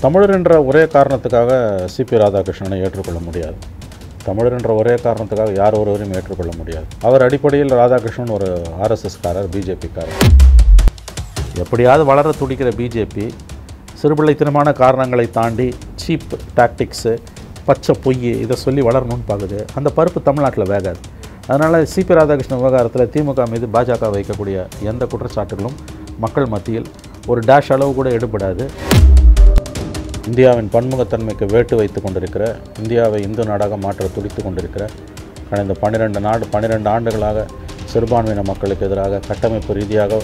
தமிழர் என்ற ஒரே காரணத்துக்காக சிபி ராதாகிருஷ்ணனை ஏற்றுக்கொள்ள முடியாது. தமிழர் என்ற ஒரே காரணத்துக்காக யார் ஒருவரையும் ஏற்றுக்கொள்ள முடியாது. அவர் அடிப்படையில் ராதாகிருஷ்ணன் ஒரு ஆர்எஸ்எஸ்காரர், பிஜேபிக்காரர். எப்படியாவது வளர துடிக்கிற பிஜேபி சிறுபிள்ளைத்தனமான காரணங்களை தாண்டி சீப் டாக்டிக்ஸு, பச்சை பொய் இதை சொல்லி வளரணும்னு பார்க்குது. அந்த பருப்பு தமிழ்நாட்டில் வேகாது. அதனால் சிபி ராதாகிருஷ்ணன் விவகாரத்தில் திமுக மீது பாஜக வைக்கக்கூடிய எந்த குற்றச்சாட்டுகளும் மக்கள் மத்தியில் ஒரு டேஷ் அளவு கூட எடுபடாது. இந்தியாவின் பன்முகத்தன்மைக்கு வேட்டு வைத்து கொண்டிருக்கிற, இந்தியாவை இந்து நாடாக மாற்ற துடித்து கொண்டிருக்கிற, கடந்த 12 ஆண்டுகளாக சிறுபான்மையின மக்களுக்கு எதிராக கட்டமைப்பு ரீதியாக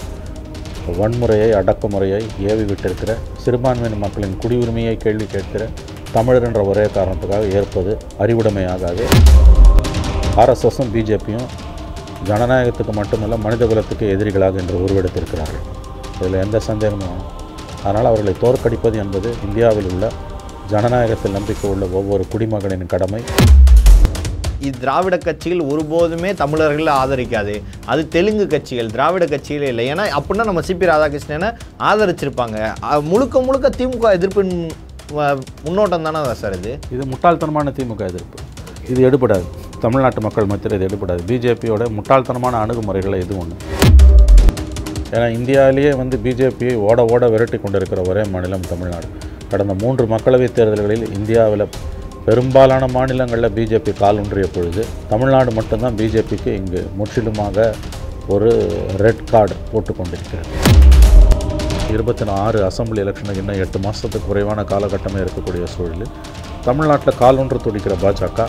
வன்முறையை, அடக்குமுறையை ஏவி விட்டிருக்கிற, சிறுபான்மையின மக்களின் குடியுரிமையை கேள்வி கேட்கிற தமிழர் என்ற ஒரே காரணத்துக்காக ஏற்பது அறிவுடைமையாகாது. ஆர்எஸ்எஸும் பிஜேபியும் ஜனநாயகத்துக்கு மட்டுமல்ல மனிதகுலத்துக்கு எதிரிகளாக என்று உருவெடுத்திருக்கிறார்கள். இதில் எந்த சந்தேகமும் வேணும். அதனால் அவர்களை தோற்கடிப்பது என்பது இந்தியாவில் உள்ள ஜனநாயகத்தில் நம்பிக்கை உள்ள ஒவ்வொரு குடிமகனின் கடமை. திராவிட கட்சிகள் ஒருபோதுமே தமிழர்களை ஆதரிக்காது. அது தெலுங்கு கட்சிகள், திராவிட கட்சிகளே இல்லை. ஏன்னா அப்படின்னா நம்ம சிபி ராதாகிருஷ்ணனை ஆதரிச்சிருப்பாங்க. முழுக்க திமுக எதிர்ப்பின் முன்னோட்டம் தானே சார் இது முட்டாள்தனமான திமுக எதிர்ப்பு. இது எடுபடாது. தமிழ்நாட்டு மக்கள் மத்தியில் இது எடுபடாது. பிஜேபியோட முட்டாள்தனமான அணுகுமுறைகளை இது ஒன்று. ஏன்னா இந்தியாவிலேயே பிஜேபியை ஓட விரட்டி கொண்டிருக்கிற ஒரே மாநிலம் தமிழ்நாடு. கடந்த 3 மக்களவைத் தேர்தல்களில் இந்தியாவில் பெரும்பாலான மாநிலங்களில் பிஜேபி கால் ஊன்றிய பொழுது தமிழ்நாடு மட்டும்தான் பிஜேபிக்கு இங்கு முற்றிலுமாக ஒரு ரெட் கார்டு போட்டு கொண்டிருக்கிறது. 26 அசம்பிளி எலெக்ஷனுக்கு இன்னும் 8 மாதத்துக்கு குறைவான காலகட்டமே இருக்கக்கூடிய சூழலில் தமிழ்நாட்டில் கால் ஒன்று துடிக்கிற பாஜக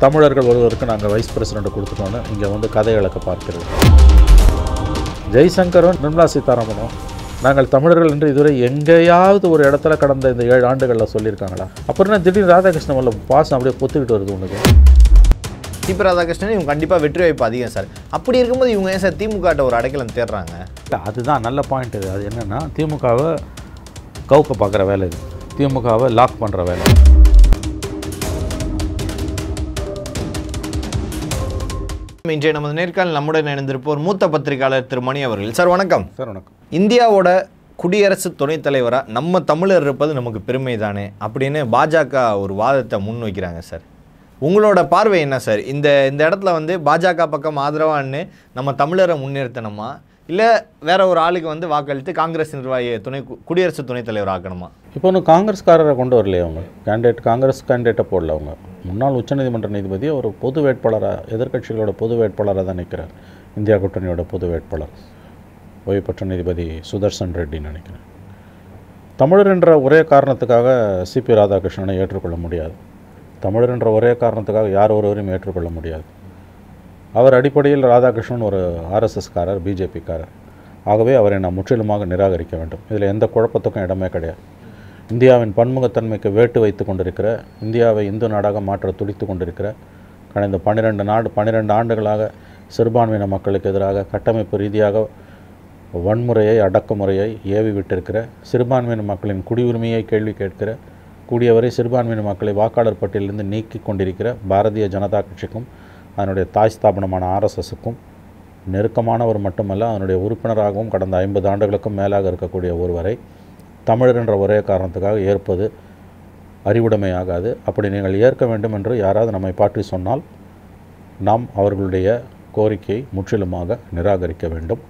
தமிழர்கள் ஒருவருக்கு நாங்கள் வைஸ் பிரசிடெண்ட் கொடுத்துட்டோன்னு இங்கே கதை இழக்க பார்க்கிறது. ஜெய்சங்கரும் நிர்மலா சீதாராமனும் நாங்கள் தமிழர்கள் என்று இதுவரை எங்கேயாவது ஒரு இடத்துல கடந்த இந்த 7 ஆண்டுகளில் சொல்லியிருக்காங்களா? அப்புறம் திடீர்னு ராதாகிருஷ்ணன் உள்ள பாசம் அப்படியே பொத்துக்கிட்டு வருது உனக்கு. சிபி ராதாகிருஷ்ணன் இவங்க கண்டிப்பாக வெற்றி வாய்ப்பு அதிகம் சார். அப்படி இருக்கும்போது இவங்க ஏன் சார் திமுக ஒரு அடைக்கலம் தேடுறாங்க? அதுதான் நல்ல பாயிண்ட். அது என்னென்னா திமுகவை கவுக்க பார்க்குற வேலை, இது திமுகவை லாக் பண்ணுற வேலை. இன்றைய நமது நேர்காணல் நம்முடன் இணைந்திருப்போர் மூத்த பத்திரிகையாளர் திரு மணி அவர்கள். சார் வணக்கம். சார் வணக்கம். இந்தியாவோட குடியரசு துணைத் தலைவராக நம்ம தமிழர் இருப்பது நமக்கு பெருமை தானே அப்படின்னு பாஜக ஒரு வாதத்தை முன்வைக்கிறாங்க சார். உங்களோட பார்வை என்ன சார்? இந்த இடத்துல பாஜக பக்கம் ஆதரவான்னு நம்ம தமிழரை முன்னிறுத்தணுமா, இல்லை வேற ஒரு ஆளுக்கு வாக்களித்து காங்கிரஸ் நிர்வாகி குடியரசு துணைத் தலைவர் ஆக்கணுமா? இப்போ ஒன்றும் காங்கிரஸ்காரரை கொண்டு வரலையே அவங்க காங்கிரஸ் கேண்டிடேட்டை போடல. அவங்க முன்னாள் உச்சநீதிமன்ற நீதிபதி ஒரு பொது வேட்பாளராக, எதிர்க்கட்சிகளோட பொது வேட்பாளராக தான் நிற்கிறார். இந்தியா கூட்டணியோட பொது வேட்பாளர் ஓய்வு பெற்ற நீதிபதி சுதர்சன் ரெட்டின்னு நினைக்கிறேன். தமிழர் என்ற ஒரே காரணத்துக்காக சிபி ராதாகிருஷ்ணனை ஏற்றுக்கொள்ள முடியாது. தமிழர் என்ற ஒரே காரணத்துக்காக யார் ஒருவரையும் ஏற்றுக்கொள்ள முடியாது. அவர் அடிப்படையில் ராதாகிருஷ்ணன் ஒரு ஆர்எஸ்எஸ்காரர், பிஜேபிக்காரர். ஆகவே அவரை நாம் முற்றிலுமாக நிராகரிக்க வேண்டும். இதில் எந்த குழப்பத்துக்கும் இடமே கிடையாது. இந்தியாவின் பன்முகத்தன்மைக்கு வேட்டு வைத்து கொண்டிருக்கிற, இந்தியாவை இந்து நாடாக மாற்ற துடித்து கொண்டிருக்கிற, கடந்த 12 ஆண்டுகளாக சிறுபான்மையின மக்களுக்கு எதிராக கட்டமைப்பு ரீதியாக வன்முறையை, அடக்குமுறையை ஏவி விட்டிருக்கிற, சிறுபான்மையின மக்களின் குடியுரிமையை கேள்வி கேட்கிற, கூடியவரை சிறுபான்மையின மக்களை வாக்காளர் பட்டியலிருந்து நீக்கி கொண்டிருக்கிற பாரதிய ஜனதா கட்சிக்கும் அதனுடைய தாய் ஸ்தாபனமான ஆர்எஸ்எஸுக்கும் நெருக்கமானவர் மட்டுமல்ல, அதனுடைய உறுப்பினராகவும் கடந்த 50 ஆண்டுகளுக்கும் மேலாக இருக்கக்கூடிய ஒருவரை தமிழர் என்ற ஒரே காரணத்துக்காக ஏற்பது அறிவுடைமையாகாது. அப்படி நீங்கள் ஏற்க வேண்டும் என்று யாராவது நம்மை பற்றி சொன்னால் நாம் அவர்களுடைய கோரிக்கையை முற்றிலுமாக நிராகரிக்க வேண்டும்.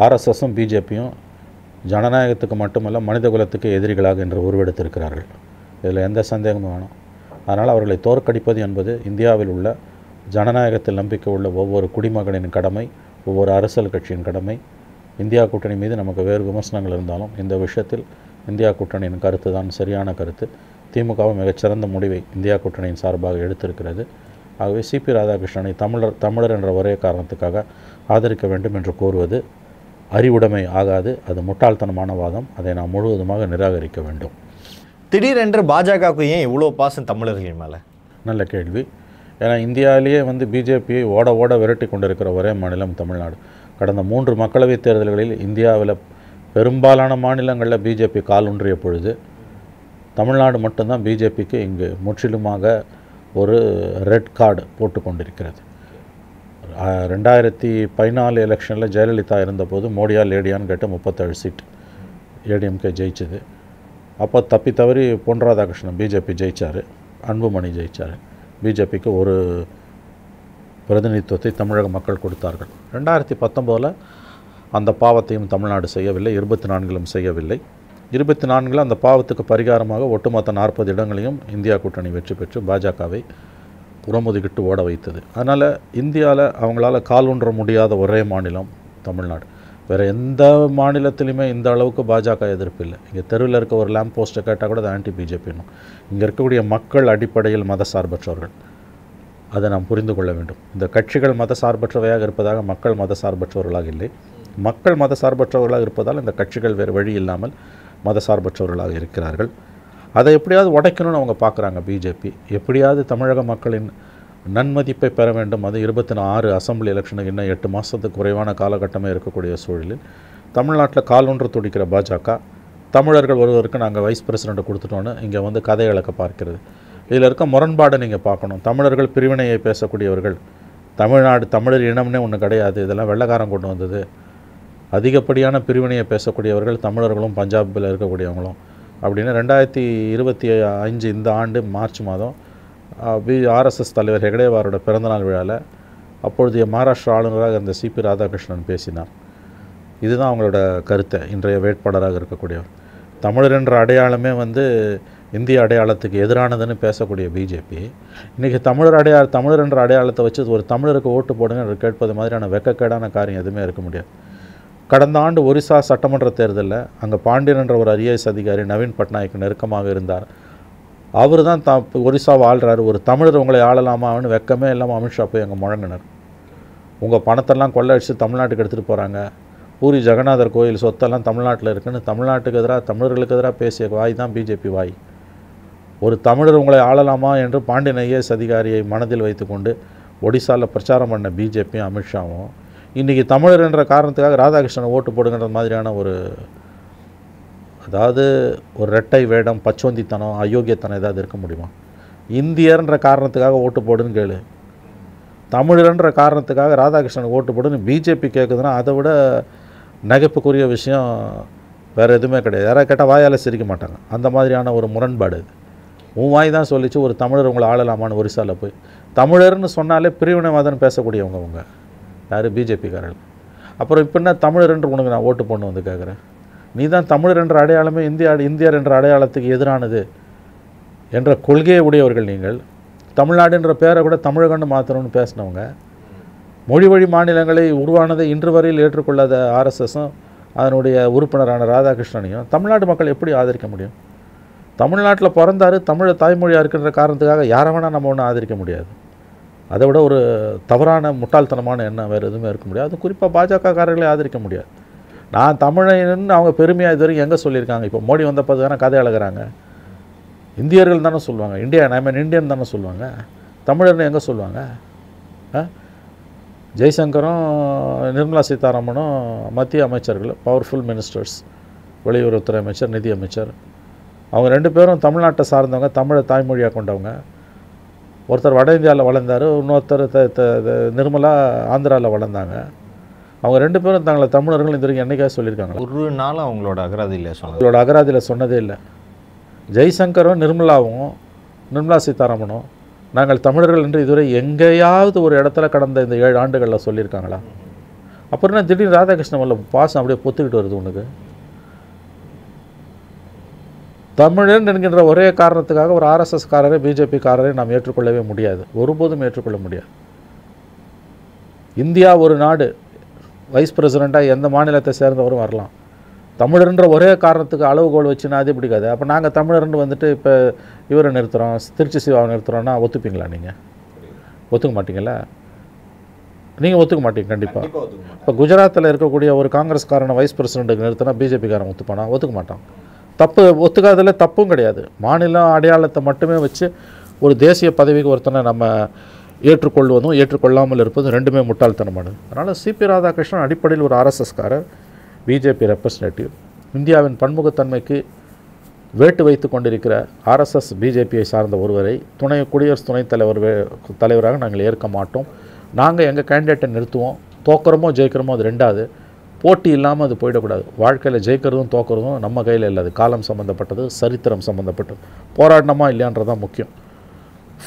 ஆர்எஸ்எஸும் பிஜேபியும் ஜனநாயகத்துக்கு மட்டுமல்ல மனிதகுலத்துக்கு எதிரிகளாக என்று உருவெடுத்திருக்கிறார்கள். இதில் எந்த சந்தேகமும் வேணும். அதனால் அவர்களை தோற்கடிப்பது என்பது இந்தியாவில் உள்ள ஜனநாயகத்தில் நம்பிக்கை உள்ள ஒவ்வொரு குடிமகனின் கடமை, ஒவ்வொரு அரசியல் கட்சியின் கடமை. இந்தியா கூட்டணி மீது நமக்கு வேறு விமர்சனங்கள் இருந்தாலும் இந்த விஷயத்தில் இந்தியா கூட்டணியின் கருத்து தான் சரியான கருத்து. திமுகவும் மிகச்சிறந்த முடிவை இந்தியா கூட்டணியின் சார்பாக எடுத்திருக்கிறது. ஆகவே சிபி ராதாகிருஷ்ணனை தமிழர் என்ற ஒரே காரணத்துக்காக ஆதரிக்க வேண்டும் என்று கூறுவது அறிவுடைமை ஆகாது. அது முட்டாள்தனமான வாதம். அதை நாம் முழுவதுமாக நிராகரிக்க வேண்டும். திடீரென்று பாஜகவுக்கு ஏன் இவ்வளோ பாசம் தமிழர்கள் மேலே? நல்ல கேள்வி. ஏன்னா இந்தியாவிலேயே பிஜேபியை ஓட விரட்டி கொண்டிருக்கிற ஒரே மாநிலம் தமிழ்நாடு. கடந்த 3 மக்களவைத் தேர்தல்களில் இந்தியாவில் பெரும்பாலான மாநிலங்களில் பிஜேபி கால் ஊன்றிய பொழுது தமிழ்நாடு மட்டும்தான் பிஜேபிக்கு இங்கு முற்றிலுமாக ஒரு ரெட் கார்டு போட்டு கொண்டிருக்கிறது. 2014 எலெக்ஷனில் ஜெயலலிதா இருந்தபோது மோடியா லேடியான்னு கேட்டு 37 சீட் ஏடிஎம்கே ஜெயிச்சது. அப்போ தப்பி தவறி பொன் ராதாகிருஷ்ணன் பிஜேபி ஜெயித்தார், அன்புமணி ஜெயித்தார். பிஜேபிக்கு ஒரு பிரதிநிதித்துவத்தை தமிழக மக்கள் கொடுத்தார்கள். 2019 அந்த பாவத்தையும் தமிழ்நாடு செய்யவில்லை, 24 செய்யவில்லை. 24 அந்த பாவத்துக்கு பரிகாரமாக ஒட்டுமொத்த 40 இடங்களையும் இந்தியா கூட்டணி வெற்றி பெற்று பாஜகவை புறமுதுகிட்டு ஓட வைத்தது. அதனால் இந்தியாவில் அவங்களால கால் ஊன்ற முடியாத ஒரே மாநிலம் தமிழ்நாடு. வேறு எந்த மாநிலத்திலையுமே இந்த அளவுக்கு பாஜக எதிர்ப்பு இல்லை. இங்கே தெருவில் இருக்க ஒரு லேம்ப் போஸ்ட்டை கேட்டால் கூட அது ஆன்டி பிஜேபின்னும். இங்கே இருக்கக்கூடிய மக்கள் அடிப்படையில் மதசார்பற்றவர்கள், அதை நாம் புரிந்து கொள்ள வேண்டும். இந்த கட்சிகள் மதசார்பற்றவையாக இருப்பதாக மக்கள் மதசார்பற்றவர்களாக இல்லை. மக்கள் மதசார்பற்றவர்களாக இருப்பதால் இந்த கட்சிகள் வேறு வழி இல்லாமல் மதசார்பற்றவர்களாக இருக்கிறார்கள். அதை எப்படியாவது உடைக்கணும்னு அவங்க பார்க்குறாங்க பிஜேபி. எப்படியாவது தமிழக மக்களின் நன்மதிப்பை பெற வேண்டும். அது 26 அசம்பிளி எலெக்ஷனுக்கு இன்னும் 8 மாதத்துக்கு குறைவான காலகட்டமே இருக்கக்கூடிய சூழலில் தமிழ்நாட்டில் கால் ஒன்று துடிக்கிற பாஜக தமிழர்கள் ஒருவருக்கு நாங்கள் வைஸ் பிரசிடெண்ட்டை கொடுத்துட்டோன்னு இங்கே வந்து கதை இழக்க பார்க்கிறது. இதில் இருக்க முரண்பாடை நீங்கள் பார்க்கணும். தமிழர்கள் பிரிவினையை பேசக்கூடியவர்கள், தமிழர் இனம்னே ஒன்று கிடையாது, இதெல்லாம் வெள்ளைக்காரன் கொண்டு வந்தது. அதிகப்படியான பிரிவினையை பேசக்கூடியவர்கள் தமிழர்களும் பஞ்சாபில் இருக்கக்கூடியவங்களும் அப்படின்னு 2025 இந்த ஆண்டு மார்ச் மாதம் ஆர்எஸ்எஸ் தலைவர் ஹெகடேவாரோட பிறந்தநாள் விழாவில் அப்பொழுதைய மகாராஷ்டிரா ஆளுநராக இருந்த சிபி ராதாகிருஷ்ணன் பேசினார். இதுதான் அவங்களோட கருத்தை. இன்றைய வேட்பாளராக இருக்கக்கூடியவர் தமிழர் என்ற அடையாளமே வந்து இந்திய அடையாளத்துக்கு எதிரானதுன்னு பேசக்கூடிய பிஜேபி இன்றைக்கி தமிழர் என்ற அடையாளத்தை வச்சு ஒரு தமிழருக்கு ஓட்டு போடுங்க என்று கேட்பது மாதிரியான வெக்கக்கேடான காரியம் எதுவுமே இருக்க முடியாது. கடந்த ஆண்டு ஒரிசா சட்டமன்ற தேர்தலில் அங்கே பாண்டியன் என்ற ஒரு ஐஏஎஸ் அதிகாரி நவீன் பட்நாயக் நெருக்கமாக இருந்தார். அவர் தான் ஒரிசாவை ஆள்றாரு. ஒரு தமிழர் உங்களை ஆளலாமான்னு வெக்கமே இல்லாமல் அமித்ஷா போய் அங்கே முழங்கினார். உங்கள் பணத்தெல்லாம் கொள்ளடிச்சு தமிழ்நாட்டுக்கு எடுத்துகிட்டு போகிறாங்க, பூரி ஜெகநாதர் கோயில் சொத்தெல்லாம் தமிழ்நாட்டில் இருக்குன்னு தமிழ்நாட்டுக்கு எதிராக தமிழர்களுக்கு எதிராக பேசிய வாய் தான் பிஜேபி வாய். ஒரு தமிழர் உங்களை ஆளலாமா என்று பாண்டியன் ஐஏஎஸ் அதிகாரியை மனதில் வைத்துக்கொண்டு ஒடிசாவில் பிரச்சாரம் பண்ண பிஜேபியும் அமித்ஷாவும் இன்றைக்கி தமிழர் என்ற காரணத்துக்காக ராதாகிருஷ்ணனை ஓட்டு போடுங்கிற மாதிரியான அதாவது ஒரு ரெட்டை வேடம், பச்சோந்தித்தனம், அயோக்கியத்தனம் ஏதாவது இருக்க முடியுமா? இந்தியர்ன்ற காரணத்துக்காக ஓட்டு போடுன்னு கேளு, தமிழர்ன்ற காரணத்துக்காக ராதாகிருஷ்ணனுக்கு ஓட்டு போடுன்னு பிஜேபி கேட்குதுன்னா அதை விட நகைப்புக்குரிய விஷயம் வேறு எதுவுமே கிடையாது. யாராவது கேட்டால் வாயால் சிரிக்க மாட்டாங்க. அந்த மாதிரியான ஒரு முரண்பாடு இது. உன் வாய் தான் சொல்லிச்சு ஒரு தமிழர் உங்களை ஆளலாமான்னு ஒரிசாவில் போய். தமிழர்னு சொன்னாலே பிரிவினைவாதன்னு பேசக்கூடியவங்க அவங்க யார்? பிஜேபிக்காரர்கள். அப்புறம் இப்போ என்ன தமிழர் என்று உனக்கு நான் ஓட்டு போடணும் வந்து கேட்குறேன். நீ தான் தமிழர் என்ற அடையாளமே இந்தியர் என்ற அடையாளத்துக்கு எதிரானது என்ற கொள்கையை உடையவர்கள் நீங்கள். தமிழ்நாடு என்ற பேரை கூட தமிழகன்னு மாற்றணும்னு பேசினவங்க. மொழி வழி மாநிலங்களை உருவானதை இன்று வரையில் ஏற்றுக்கொள்ளாத ஆர்எஸ்எஸும் அதனுடைய உறுப்பினரான ராதாகிருஷ்ணனையும் தமிழ்நாட்டு மக்கள் எப்படி ஆதரிக்க முடியும்? தமிழ்நாட்டில் பிறந்தார், தமிழ் தாய்மொழியாக இருக்கின்ற காரணத்துக்காக யாரை வேணால் நம்ம ஒன்றும் ஆதரிக்க முடியாது. அதை விட ஒரு தவறான முட்டாள்தனமான எண்ணம் வேறு எதுவுமே இருக்க முடியாது. அது குறிப்பாக பாஜகக்காரர்களே ஆதரிக்க முடியாது. நான் தமிழன்னு அவங்க பெருமையாக இது வரைக்கும் எங்கே சொல்லியிருக்காங்க? இப்போ மோடி வந்தப்போ தானே கதை அழகிறாங்க. இந்தியர்கள் தானே சொல்லுவாங்க, இந்தியன் தானே சொல்லுவாங்க. தமிழர்னு எங்கே சொல்லுவாங்க? ஜெய்சங்கரும் நிர்மலா சீதாராமனும் மத்திய அமைச்சர்கள், பவர்ஃபுல் மினிஸ்டர்ஸ், வெளியுறவுத்துறை அமைச்சர், நிதி அமைச்சர், அவங்க 2 பேரும் தமிழ்நாட்டை சார்ந்தவங்க, தமிழை தாய்மொழியாக கொண்டவங்க. ஒருத்தர் வட இந்தியாவில் வளர்ந்தார், இன்னொருத்தர் நிர்மலா ஆந்திராவில் வளர்ந்தாங்க. அவங்க 2 பேரும் தங்களை தமிழர்கள் இந்த வரைக்கும் என்றைக்காக சொல்லியிருக்காங்க? ஒரு நாள் அவங்களோட அகராதியில் சொன்னதே இல்லை. ஜெய்சங்கரும் நிர்மலா சீதாராமனும் நாங்கள் தமிழர்கள் என்று இதுவரை எங்கேயாவது ஒரு இடத்துல கடந்த இந்த 7 ஆண்டுகளில் சொல்லியிருக்காங்களா? அப்புறம் என்ன திடீர்னு ராதாகிருஷ்ணன் மேலே பாசம் அப்படியே பொத்துக்கிட்டு வருது உனக்கு? தமிழன் என்கின்ற ஒரே காரணத்துக்காக ஒரு ஆர்எஸ்எஸ்காரரை, பிஜேபிக்காரரை நாம் ஏற்றுக்கொள்ளவே முடியாது, ஒருபோதும் ஏற்றுக்கொள்ள முடியாது. இந்தியா ஒரு நாடு, வைஸ் பிரசிடெண்ட்டாக எந்த மாநிலத்தை சேர்ந்தவரும் வரலாம். தமிழர்ன்ற ஒரே காரணத்துக்கு அளவுகோல் வச்சுன்னா அது பிடிக்காது. அப்போ நாங்கள் தமிழர்னு வந்துட்டு இப்போ இவரை நிறுத்துகிறோம், திருச்சி சிவாவை நிறுத்துகிறோன்னா ஒத்துப்பீங்களா? நீங்கள் ஒத்துக்க மாட்டீங்களா? நீங்கள் ஒத்துக்க மாட்டீங்க கண்டிப்பாக. இப்போ குஜராத்தில் இருக்கக்கூடிய ஒரு காங்கிரஸ்காரனை வைஸ் பிரசிடெண்ட்டுக்கு நிறுத்தினா பிஜேபிக்காரன் ஒத்துப்பானா? ஒத்துக்க மாட்டான். தப்பு ஒத்துக்காததில் தப்பும் கிடையாது. மாநிலம் அடையாளத்தை மட்டுமே வச்சு ஒரு தேசிய பதவிக்கு ஒருத்தனை நம்ம ஏற்றுக்கொள்வதும் ஏற்றுக்கொள்ளாமல் இருப்பதும் ரெண்டுமே முட்டாள்தனமானது. அதனால் சிபி ராதாகிருஷ்ணன் அடிப்படையில் ஒரு ஆர்எஸ்எஸ்காரர், பிஜேபி ரெப்ரசன்டேட்டிவ். இந்தியாவின் பன்முகத்தன்மைக்கு வேட்டு வைத்து கொண்டிருக்கிற ஆர்எஸ்எஸ் பிஜேபியை சார்ந்த ஒருவரை குடியரசு துணைத் தலைவராக நாங்கள் ஏற்க மாட்டோம். நாங்கள் எங்கள் கேண்டிடேட்டை நிறுத்துவோம். தோக்கிறோமோ ஜெயிக்கிறோமோ அது ரெண்டாவது. போட்டி இல்லாமல் அது போயிடக்கூடாது. வாழ்க்கையில் ஜெயிக்கிறதும் தோக்கிறதும் நம்ம கையில் இல்லை. அது காலம் சம்மந்தப்பட்டது, சரித்திரம் சம்மந்தப்பட்டது. போராடணுமா இல்லையான்றதான் முக்கியம்.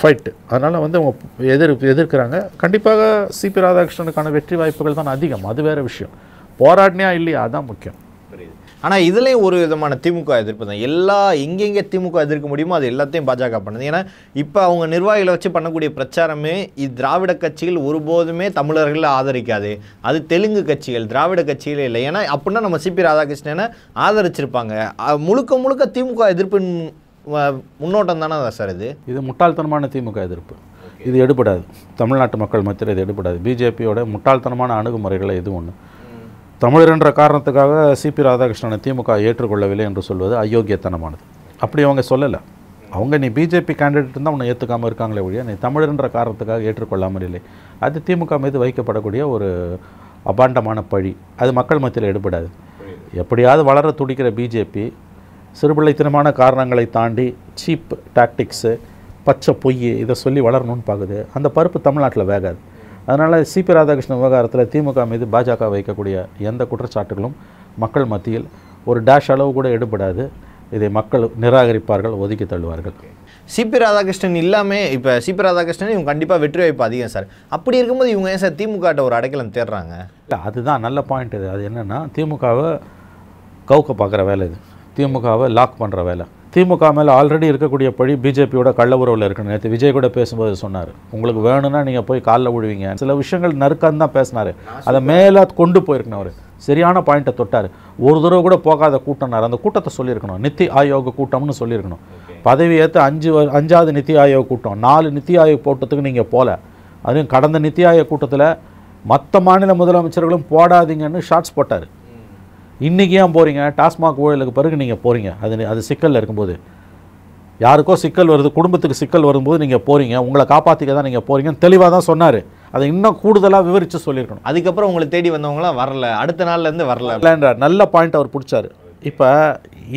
ஃபைட்டு. அதனால் வந்து அவங்க எதிர்க்கிறாங்க. கண்டிப்பாக சிபி ராதாகிருஷ்ணனுக்கான வெற்றி வாய்ப்புகள் தான் அதிகம். அது வேறு விஷயம். போராடினியா இல்லையா அதுதான் முக்கியம். ஆனால் இதுலேயும் ஒரு விதமான திமுக எதிர்ப்பு தான். எங்கெங்கே திமுக எதிர்க்க முடியுமோ அது எல்லாத்தையும் பாஜக பண்ணுது. ஏன்னா இப்போ அவங்க நிர்வாகிகளை வச்சு பண்ணக்கூடிய பிரச்சாரமே இது திராவிட கட்சிகள் ஒருபோதுமே தமிழர்களை ஆதரிக்காது, அது தெலுங்கு கட்சிகள், திராவிட கட்சிகளே இல்லை. ஏன்னா அப்படின்னா நம்ம சிபி ராதாகிருஷ்ணனை ஆதரிச்சிருப்பாங்க. முழுக்க முழுக்க திமுக எதிர்ப்பின் முன்னோட்டம் தானே சார் இது முட்டாள்தனமான திமுக எதிர்ப்பு. இது எடுபடாது. தமிழ்நாட்டு மக்கள் மத்தியில் இது எடுபடாது. பிஜேபியோட முட்டாள்தனமான அணுகுமுறைகளை இது ஒன்று. தமிழர் என்ற காரணத்துக்காக சிபி ராதாகிருஷ்ணனை திமுக ஏற்றுக்கொள்ளவில்லை என்று சொல்வது அயோக்கியத்தனமானது. அப்படி அவங்க சொல்லலை. அவங்க நீ பிஜேபி கேண்டிடேட் இருந்தால் உன்னை ஏற்றுக்காமல் இருக்காங்களே ஒழிய நீ தமிழர் என்ற காரணத்துக்காக ஏற்றுக்கொள்ளாமல் இல்லை. அது திமுக மீது வைக்கப்படக்கூடிய ஒரு அபாண்டமான பழி. அது மக்கள் மத்தியில் எடுபடாது. எப்படியாவது வளர துடிக்கிற பிஜேபி சிறுபிள்ளைத்தனமான காரணங்களை தாண்டி சீப் டாக்டிக்ஸு, பச்சை பொய் இதை சொல்லி வளரணும்னு பார்க்குது. அந்த பருப்பு தமிழ்நாட்டில் வேகாது. அதனால் சிபி ராதாகிருஷ்ணன் விவகாரத்தில் திமுக மீது பாஜக வைக்கக்கூடிய எந்த குற்றச்சாட்டுகளும் மக்கள் மத்தியில் ஒரு டேஷ் அளவு கூட எடுபடாது. இதை மக்கள் நிராகரிப்பார்கள், ஒதுக்கி தள்ளுவார்கள். சிபி ராதாகிருஷ்ணன் இல்லாமல் இப்போ சிபி ராதாகிருஷ்ணன் இவங்க கண்டிப்பாக வெற்றி வாய்ப்பு அதிகம் சார். அப்படி இருக்கும்போது இவங்க ஏன் சார் திமுகட்ட ஒரு அடைக்கலம் தேடுறாங்க? இல்லை, அதுதான் நல்ல பாயிண்ட். அது என்னென்னா திமுகவை கவுக்க பார்க்குற வேலை இது. திமுகவை லாக் பண்ணுற வேலை. திமுக மேலே ஆல்ரெடி இருக்கக்கூடிய பழி பிஜேபியோட கள்ள உறவில் இருக்கணும். நேற்று விஜய் கூட பேசும்போது சொன்னார், உங்களுக்கு வேணும்னா நீங்கள் போய் காலில் விழுவீங்க. சில விஷயங்கள் நறுக்கான்னு தான் பேசினார். அதை மேலே கொண்டு போயிருக்கணும். அவர் சரியான பாயிண்ட்டை தொட்டார். ஒரு தடவை கூட போகாத கூட்டம்னார். அந்த கூட்டத்தை சொல்லியிருக்கணும். நித்தி ஆயோக் கூட்டம்னு சொல்லியிருக்கணும். பதவி ஏற்று 5வது நித்தி ஆயோக் கூட்டம், 4 நித்தி ஆயோக் கூட்டத்துக்கு நீங்கள் போகல. அதுவும் கடந்த நித்தி ஆயோக் கூட்டத்தில் மற்ற மாநில முதலமைச்சர்களும் போடாதீங்கன்னு ஷார்ட்ஸ் போட்டார். இன்றைக்கி ஏன் போகிறீங்க? டாஸ்மாக் ஊழலுக்கு பிறகு நீங்கள் போகிறீங்க. அது சிக்கலில் இருக்கும்போது, யாருக்கோ சிக்கல் வருது, குடும்பத்துக்கு சிக்கல் வரும்போது நீங்கள் போகிறீங்க, உங்களை காப்பாற்றிக்க தான் நீங்கள் போகிறீங்கன்னு தெளிவாக தான் சொன்னார். அதை இன்னும் கூடுதலாக விவரித்து சொல்லியிருக்கணும். அதுக்கப்புறம் உங்களை தேடி வந்தவங்களாம் வரல, அடுத்த நாள்லேருந்து வரல இல்லைன்றார். நல்ல பாயிண்ட் அவர் பிடிச்சார். இப்போ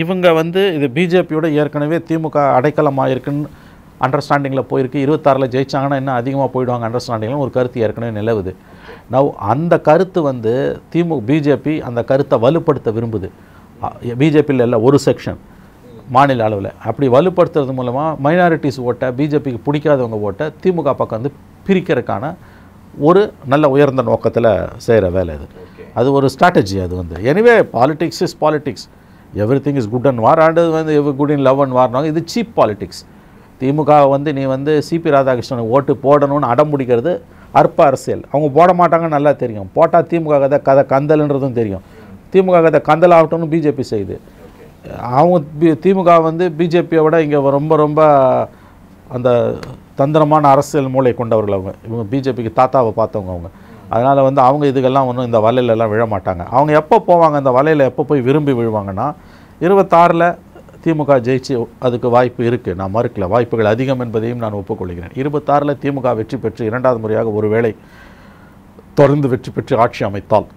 இவங்க இது பிஜேபியோட ஏற்கனவே திமுக அடைக்கலமாக இருக்குன்னு அண்டர்ஸ்டாண்டிங்கில் போயிருக்கு. 26ல் ஜெயிச்சாங்கன்னா இன்னும் அதிகமாக போயிடுவாங்க அண்டர்ஸ்டாண்டிங்கில் ஒரு கருத்து ஏற்கனவே நிலவுது. அந்த கருத்து பிஜேபி அந்த கருத்தை வலுப்படுத்த விரும்புது. பிஜேபியில் இல்லை, ஒரு செக்ஷன் மாநில அளவில் அப்படி வலுப்படுத்துறது மூலமாக மைனாரிட்டிஸ் ஓட்டை, பிஜேபிக்கு பிடிக்காதவங்க ஓட்டை திமுக பக்கம் பிரிக்கிறதுக்கான ஒரு நல்ல உயர்ந்த நோக்கத்தில் செய்கிற வேலை இது. அது ஒரு ஸ்ட்ராட்டஜி. அது anyway politics is politics. Everything is good and war, and every good in love and வார்னாங்க. இது சீப் பாலிடிக்ஸ். திமுக நீ சிபி ராதாகிருஷ்ணன் ஓட்டு போடணும்னு அடம் பிடிக்கிறது அற்ப அரசியல். அவங்க போட மாட்டாங்கன்னு நல்லா தெரியும். போட்டால் திமுக கதை கந்தல்ன்றதும் தெரியும். திமுக கதை கந்தல் ஆகட்டும்னு பிஜேபி செய்யுது. அவங்க திமுக பிஜேபியை விட இங்கே ரொம்ப ரொம்ப அந்த தந்திரமான அரசியல் மூளை கொண்டவர்கள் இவங்க பிஜேபிக்கு தாத்தாவை பார்த்தவங்க அவங்க. அதனால் அவங்க இதுக்கெல்லாம் ஒன்றும் இந்த வலையிலெல்லாம் விழ மாட்டாங்க. அவங்க எப்போ போவாங்க இந்த வலையில், எப்போ போய் விரும்பி விழுவாங்கன்னா 26ல் திமுக ஜெயிச்சு அதுக்கு வாய்ப்பு இருக்குது. நான் மறுக்கல, வாய்ப்புகள் அதிகம் என்பதையும் நான் ஒப்புக்கொள்கிறேன். 26ல் திமுக வெற்றி பெற்று 2வது முறையாக ஒருவேளை தொடர்ந்து வெற்றி பெற்று ஆட்சி அமைத்தால்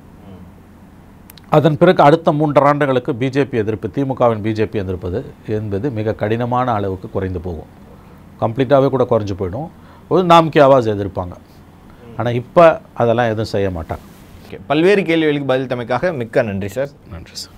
அதன் பிறகு அடுத்த 3 ஆண்டுகளுக்கு பிஜேபி எதிர்ப்பு, திமுகவின் பிஜேபி எதிர்ப்பது என்பது மிக கடினமான அளவுக்கு குறைந்து போகும். கம்ப்ளீட்டாகவே கூட குறைஞ்சி போயிடும். ஒரு நாம்கி ஆவாஸ் எதிர்ப்பாங்க. ஆனால் இப்போ அதெல்லாம் எதுவும் செய்ய மாட்டாங்க. பல்வேறு கேள்விகளுக்கு பதில் தமைக்காக மிக்க நன்றி சார். நன்றி சார்.